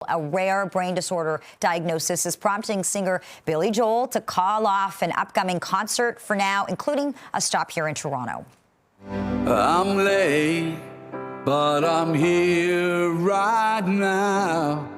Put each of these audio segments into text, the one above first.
a rare brain disorder diagnosis, is prompting singer Billy Joel to call off an upcoming concert for now, including a stop here in Toronto. I'm late, but I'm here right now.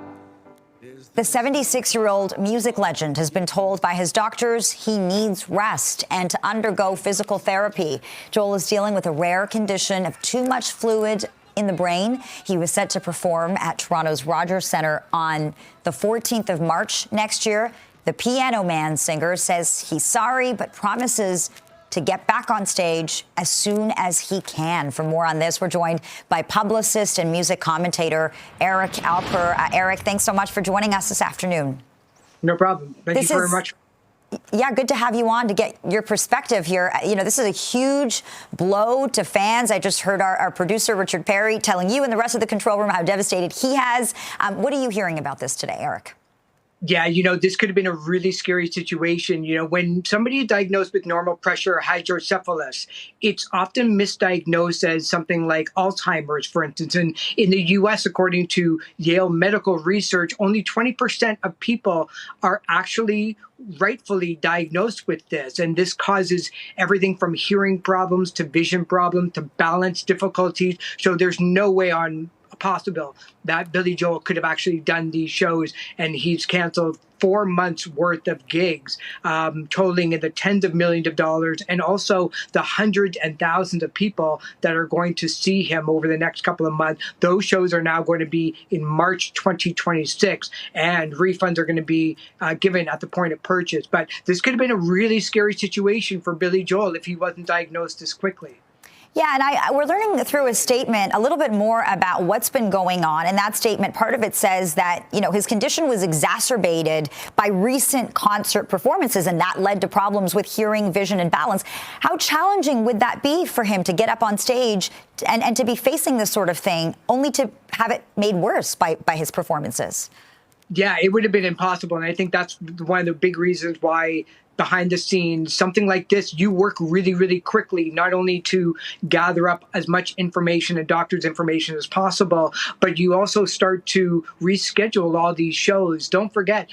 The 76-year-old music legend has been told by his doctors he needs rest and to undergo physical therapy. Joel is dealing with a rare condition of too much fluid in the brain. He was set to perform at Toronto's Rogers Centre on the 14th of March next year. The Piano Man singer says he's sorry, but promises to get back on stage as soon as he can. For more on this, we're joined by publicist and music commentator Eric Alper. Eric, thanks so much for joining us this afternoon. No problem. Thank you very much. Yeah, good to have you on to get your perspective here. You know, this is a huge blow to fans. I just heard our producer, Richard Perry, telling you and the rest of the control room how devastated he has. What are you hearing about this today, Eric? Yeah, this could have been a really scary situation. When somebody is diagnosed with normal pressure hydrocephalus, it's often misdiagnosed as something like Alzheimer's, for instance. And in the U.S., according to Yale Medical Research, only 20% of people are actually rightfully diagnosed with this. And this causes everything from hearing problems to vision problems to balance difficulties. So there's no way possible that Billy Joel could have actually done these shows, and he's canceled 4 months worth of gigs, totaling in the tens of millions of dollars, and also the hundreds and thousands of people that are going to see him over the next couple of months. Those shows are now going to be in March 2026, and refunds are going to be given at the point of purchase. But this could have been a really scary situation for Billy Joel if he wasn't diagnosed this quickly. Yeah, and we're learning through his statement a little bit more about what's been going on. And that statement, part of it says that, his condition was exacerbated by recent concert performances, and that led to problems with hearing, vision, and balance. How challenging would that be for him to get up on stage and to be facing this sort of thing, only to have it made worse by his performances? Yeah, it would have been impossible. And I think that's one of the big reasons why behind the scenes, something like this, you work really, really quickly, not only to gather up as much information and doctor's information as possible, but you also start to reschedule all these shows. Don't forget,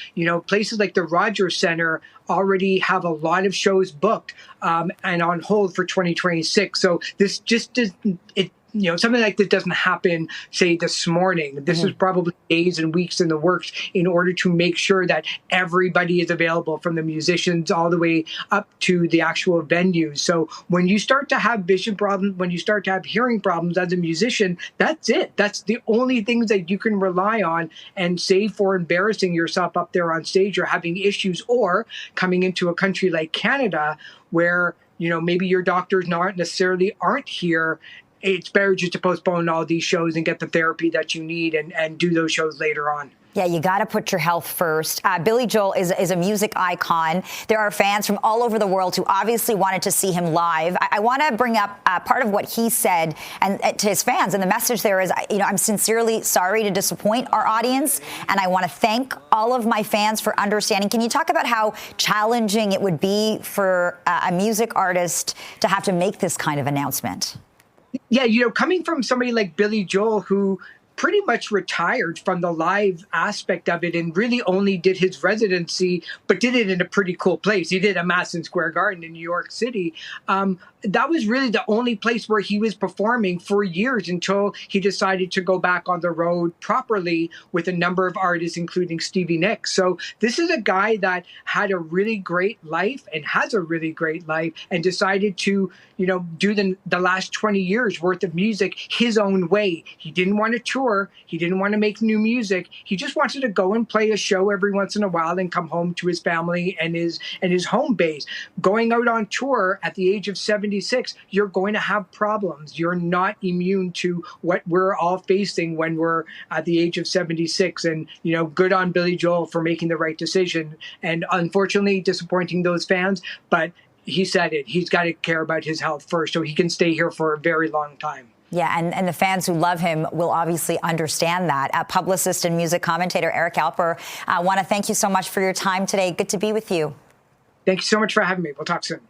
places like the Rogers Centre already have a lot of shows booked and on hold for 2026. So this just doesn't, something like this doesn't happen, say, this morning. This is probably days and weeks in the works in order to make sure that everybody is available, from the musicians all the way up to the actual venues. So when you start to have vision problems, when you start to have hearing problems as a musician, that's it. That's the only things that you can rely on, and save for embarrassing yourself up there on stage or having issues, or coming into a country like Canada where, maybe your doctors aren't here. It's better just to postpone all these shows and get the therapy that you need and do those shows later on. Yeah, you got to put your health first. Billy Joel is a music icon. There are fans from all over the world who obviously wanted to see him live. I want to bring up part of what he said and to his fans. And the message there is, I'm sincerely sorry to disappoint our audience, and I want to thank all of my fans for understanding. Can you talk about how challenging it would be for a music artist to have to make this kind of announcement? Yeah, coming from somebody like Billy Joel, who pretty much retired from the live aspect of it and really only did his residency, but did it in a pretty cool place. He did a Madison Square Garden in New York City. That was really the only place where he was performing for years until he decided to go back on the road properly with a number of artists, including Stevie Nicks. So this is a guy that had a really great life and has a really great life, and decided to, do the last 20 years worth of music his own way. He didn't want to tour. He didn't want to make new music. He just wanted to go and play a show every once in a while and come home to his family and his home base. Going out on tour at the age of 76, you're going to have problems. You're not immune to what we're all facing when we're at the age of 76. And, good on Billy Joel for making the right decision, and unfortunately disappointing those fans. But he said it. He's got to care about his health first so he can stay here for a very long time. Yeah, and the fans who love him will obviously understand that. Publicist and music commentator Eric Alper, I want to thank you so much for your time today. Good to be with you. Thank you so much for having me. We'll talk soon.